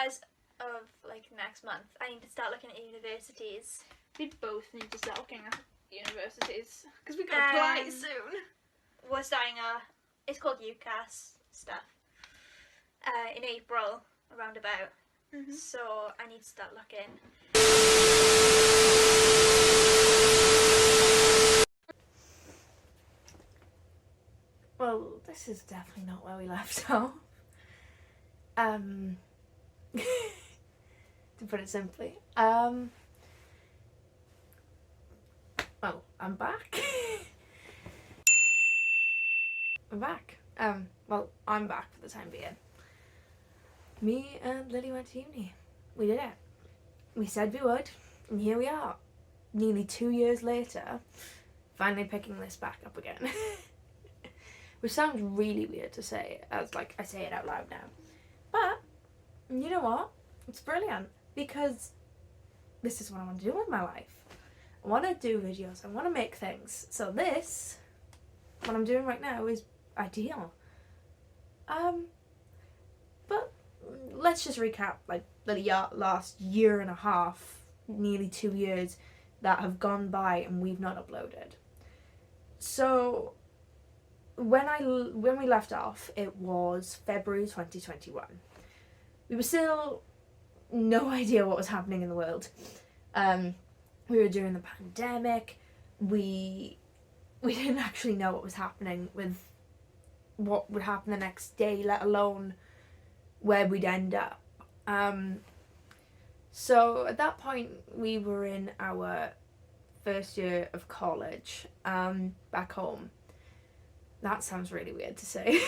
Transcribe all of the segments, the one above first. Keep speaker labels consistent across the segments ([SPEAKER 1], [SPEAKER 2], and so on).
[SPEAKER 1] as of like next month, I need to start looking at universities.
[SPEAKER 2] We both need to start looking at universities because we can apply soon.
[SPEAKER 1] We're starting it's called UCAS stuff in April, around about. So I need to start looking.
[SPEAKER 3] Well, this is definitely not where we left off. To put it simply. Well, I'm back. I'm back. Well, I'm back for the time being. Me and Lily went to uni. We did it. We said we would, and here we are. Nearly 2 years later, finally picking this back up again. Which sounds really weird to say, as like I say it out loud now. But, you know what? It's brilliant, because this is what I want to do with my life. I want to do videos, I want to make things. So this, what I'm doing right now, is ideal. But let's just recap like the last year and a half, nearly 2 years that have gone by and we've not uploaded. So when we left off, it was February 2021. We were still no idea what was happening in the world. We were during the pandemic. We didn't actually know what was happening with what would happen the next day, let alone where we'd end up. So at that point, we were in our first year of college, back home. That sounds really weird to say.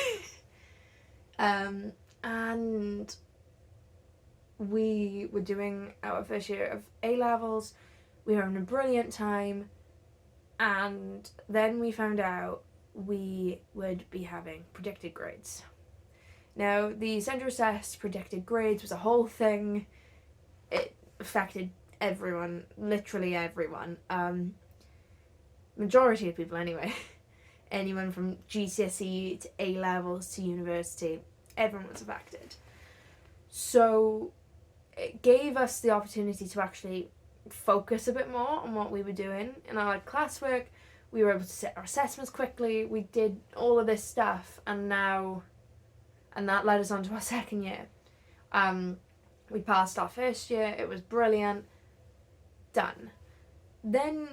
[SPEAKER 3] And we were doing our first year of A-levels. We were having a brilliant time. And then we found out we would be having predicted grades. Now, the Central Assessed predicted grades was a whole thing. It affected everyone, literally everyone. Majority of people anyway. Anyone from GCSE to A-levels to university, everyone was affected. So it gave us the opportunity to actually focus a bit more on what we were doing in our classwork. We were able to set our assessments quickly. We did all of this stuff, and that led us on to our second year. We passed our first year. It was brilliant. Done. Then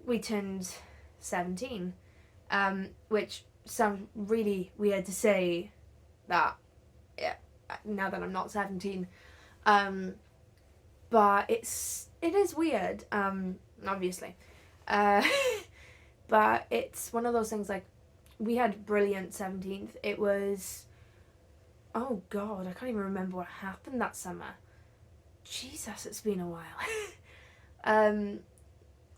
[SPEAKER 3] we turned 17, which sounds really weird to say that. Yeah, now that I'm not 17, but it is weird. Obviously. But it's one of those things, like, we had brilliant 17th. It was, oh god, I can't even remember what happened that summer. Jesus, it's been a while.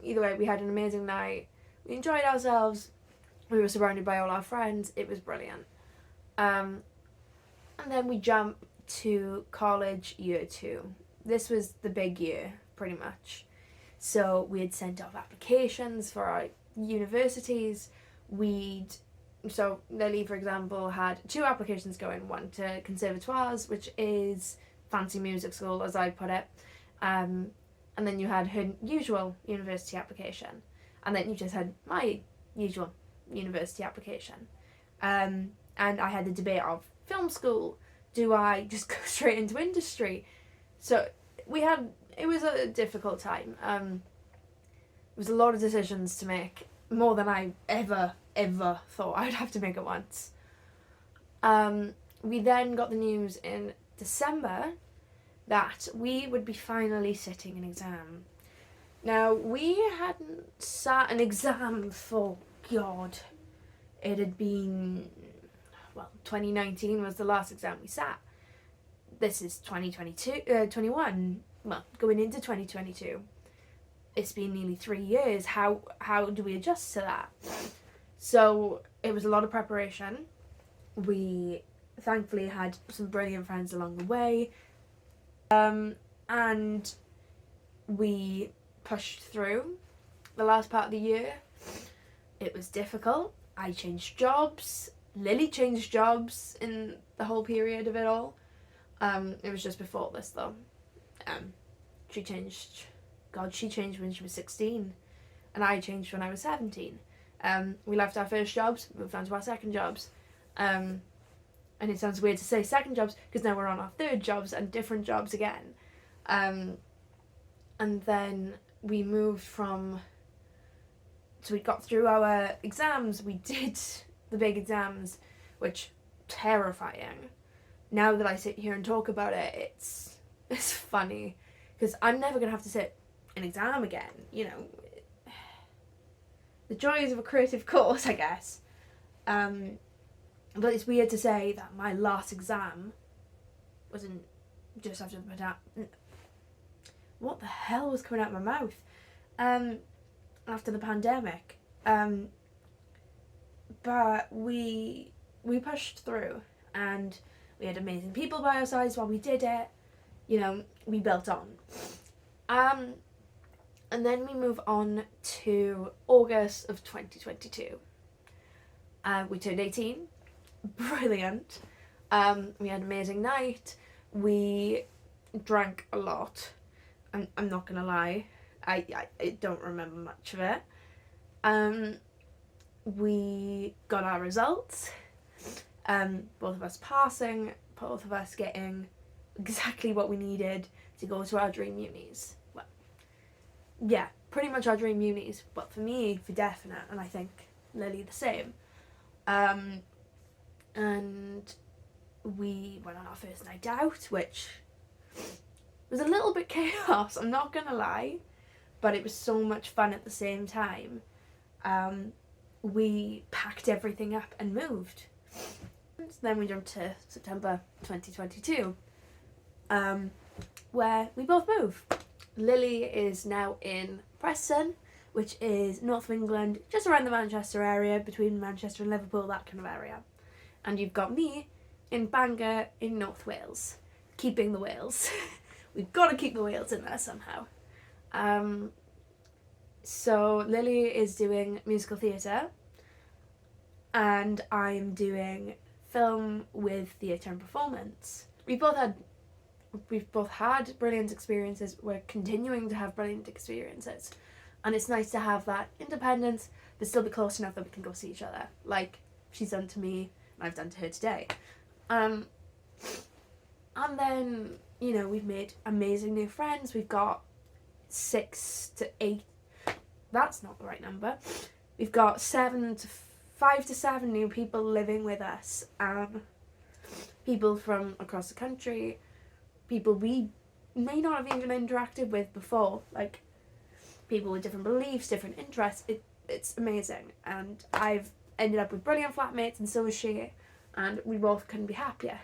[SPEAKER 3] Either way, we had an amazing night. We enjoyed ourselves. We were surrounded by all our friends. It was brilliant. And then we jumped to college year 2. This was the big year, pretty much. So we had sent off applications for our universities. So Lily, for example, had 2 applications going, one to conservatoires, which is fancy music school, as I put it, and then you had her usual university application, and then you just had my usual university application, and I had the debate of film school. Do I just go straight into industry? So it was a difficult time. It was a lot of decisions to make, more than I ever thought I'd have to make at once. We then got the news in December that we would be finally sitting an exam. Now, we hadn't sat an exam for, God, it had been, 2019 was the last exam we sat. This is 21, going into 2022. It's been nearly 3 years. How do we adjust to that? So it was a lot of preparation. We thankfully had some brilliant friends along the way, and we pushed through the last part of the year. It was difficult. I changed jobs. Lily changed jobs in the whole period of it all. It was just before this though. She changed. God, she changed when she was 16, and I changed when I was 17. We left our first jobs, moved on to our second jobs. And it sounds weird to say second jobs because now we're on our third jobs and different jobs again. And then we moved from. So we got through our exams. We did the big exams, which terrifying. Now that I sit here and talk about it, it's funny because I'm never gonna have to sit an exam again. You know, the joys of a creative course, I guess. But it's weird to say that my last exam wasn't just after the what the hell was coming out of my mouth? After the pandemic. But we pushed through, and we had amazing people by our sides while we did it. You know, we built on. And then we move on to August of 2022. We turned 18. Brilliant. We had an amazing night. We drank a lot. I'm not gonna lie. I don't remember much of it. We got our results. Both of us passing, both of us getting exactly what we needed to go to our dream unis. Well, yeah, pretty much our dream unis, but for me, for definite, and I think Lily the same. And we went on our first night out, which was a little bit chaos, I'm not gonna lie, but it was so much fun at the same time. We packed everything up and moved. And then we jumped to September 2022, where we both move. Lily is now in Preston, which is north of England, just around the Manchester area, between Manchester and Liverpool, that kind of area. And you've got me in Bangor in North Wales, keeping the Wales. We've got to keep the Wales in there somehow. So Lily is doing musical theatre, and I'm doing film with theatre and performance. We've both had brilliant experiences. We're continuing to have brilliant experiences, and it's nice to have that independence, but still be close enough that we can go see each other, like she's done to me and I've done to her today. And then, you know, we've made amazing new friends. We've got 6 to 8. That's not the right number. We've got 5 to 7 new people living with us. People from across the country. People we may not have even interacted with before. Like, people with different beliefs, different interests. It's amazing. And I've ended up with brilliant flatmates, and so is she. And we both couldn't be happier.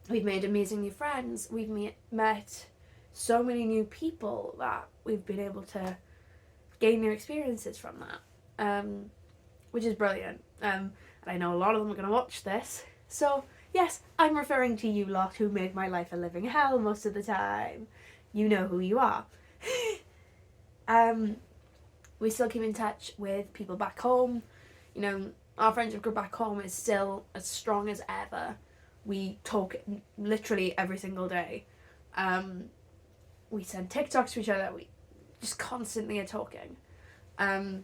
[SPEAKER 3] We've made amazing new friends. We've met so many new people that we've been able to gain new experiences from that, which is brilliant. And I know a lot of them are going to watch this. So, yes, I'm referring to you lot who made my life a living hell most of the time. You know who you are. We still keep in touch with people back home. You know, our friendship group back home is still as strong as ever. We talk literally every single day. We send TikToks to each other. We just constantly are talking. And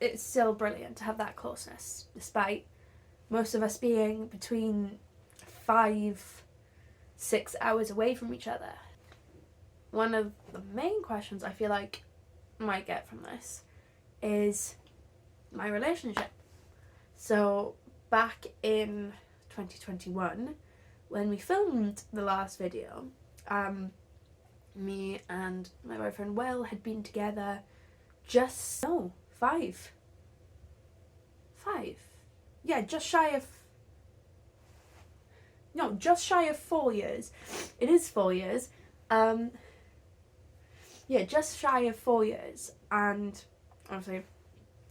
[SPEAKER 3] it's still brilliant to have that closeness, despite most of us being between 5-6 hours away from each other. One of the main questions I feel like I might get from this is my relationship. So back in 2021, when we filmed the last video, me and my boyfriend Will had been together just 5. Yeah, just shy of 4 years. It is 4 years. Yeah, just shy of 4 years, and obviously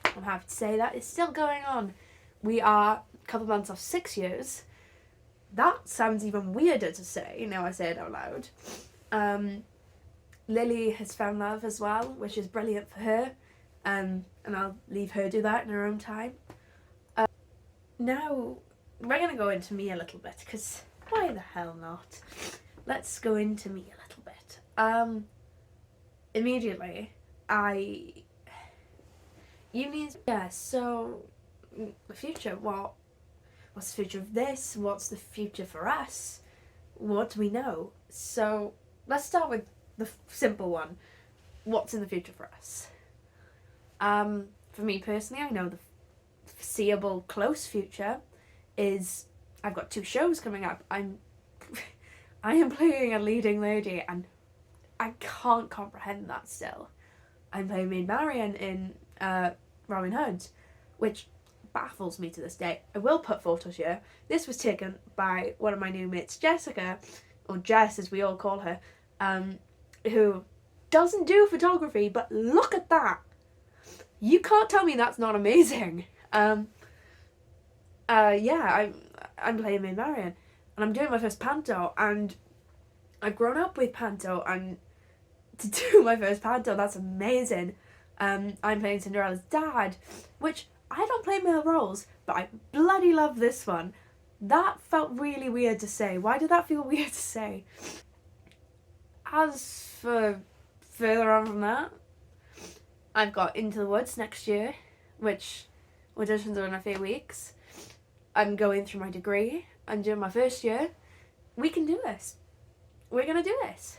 [SPEAKER 3] I'm happy to say that it's still going on. We are a couple months off 6 years. That sounds even weirder to say, now I say it out loud. Lily has found love as well, which is brilliant for her, and I'll leave her do that in her own time. Now we're going to go into me a little bit, because why the hell not? Let's go into me a little bit. Immediately, so the future, what's the future of this? What's the future for us? What do we know? So let's start with the simple one. What's in the future for us? For me personally, I know the foreseeable close future is I've got 2 shows coming up. I am playing a leading lady, and I can't comprehend that still. I'm playing Maid Marian in Robin Hood, which baffles me to this day. I will put photos here. This was taken by one of my new mates, Jessica, or Jess as we all call her, who doesn't do photography, but look at that. You can't tell me that's not amazing. I'm playing Maid Marian, and I'm doing my first panto, and I've grown up with panto, and to do my first panto, that's amazing. I'm playing Cinderella's dad, which I don't play male roles, but I bloody love this one. That felt really weird to say. Why did that feel weird to say? As for further on from that, I've got Into the Woods next year, which auditions are in a few weeks. I'm going through my degree. I'm doing my first year. We can do this. We're going to do this.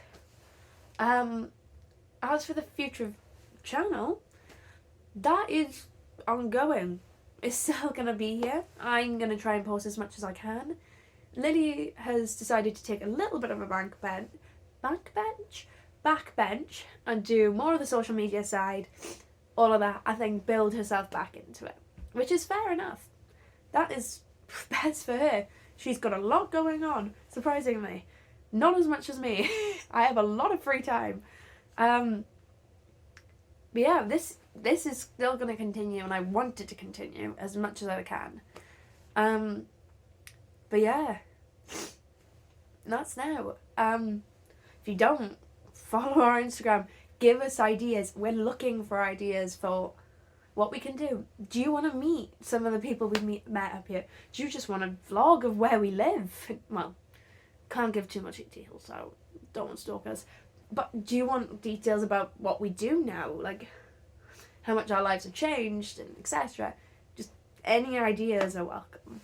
[SPEAKER 3] As for the future of the channel, that is ongoing. It's still going to be here. I'm going to try and post as much as I can. Lily has decided to take a little bit of a backbench and do more of the social media side, all of that. I think build herself back into it, which is fair enough. That is best for her. She's got a lot going on, surprisingly. Not as much as me. I have a lot of free time. But yeah, this is still going to continue, and I want it to continue as much as I can. But yeah, that's now. If you don't, follow our Instagram. Give us ideas. We're looking for ideas for what we can do. Do you want to meet some of the people we've met up here? Do you just want a vlog of where we live? Well, can't give too much details, so don't want stalkers. But do you want details about what we do now? Like, how much our lives have changed, and etc. Just any ideas are welcome.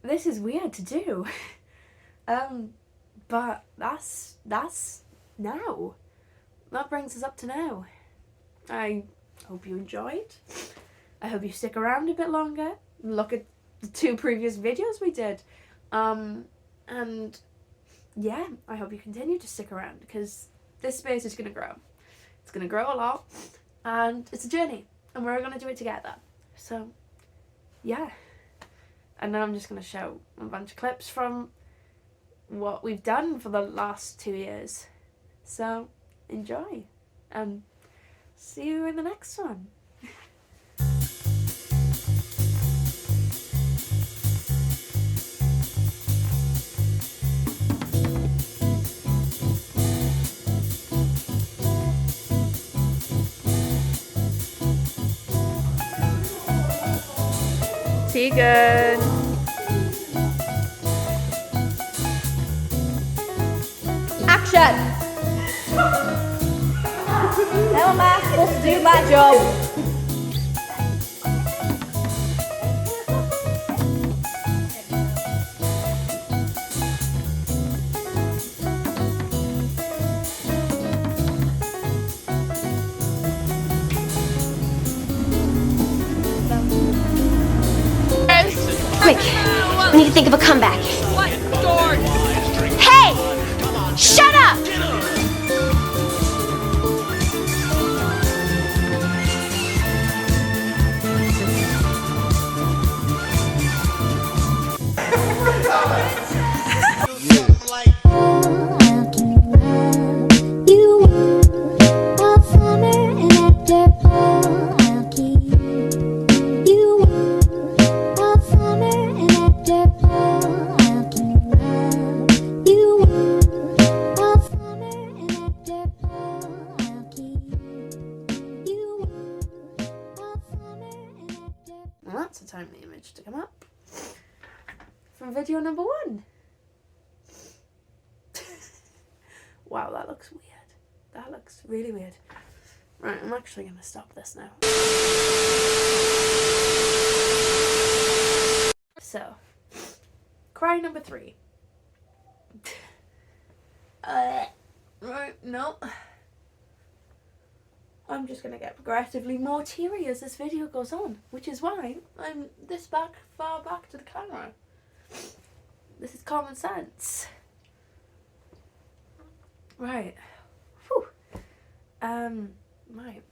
[SPEAKER 3] This is weird to do. But that's now. That brings us up to now. I hope you enjoyed. I hope you stick around a bit longer. Look at the 2 previous videos we did. And yeah, I hope you continue to stick around, because this space is going to grow. It's going to grow a lot, and it's a journey, and we're going to do it together. So yeah. And then I'm just going to show a bunch of clips from what we've done for the last 2 years. So enjoy, and see you in the next one.
[SPEAKER 2] Tegan.
[SPEAKER 4] Action! How am I supposed to do my job?
[SPEAKER 5] Quick, we need to think of a comeback.
[SPEAKER 2] What? George!
[SPEAKER 5] Hey! Shut up!
[SPEAKER 3] on video number 1. Wow, that looks weird. That looks really weird. Right, I'm actually going to stop this now. So, cry number 3. Right, no. I'm just going to get progressively more teary as this video goes on, which is why I'm this far back to the camera. This is common sense. Right. Whew. Right.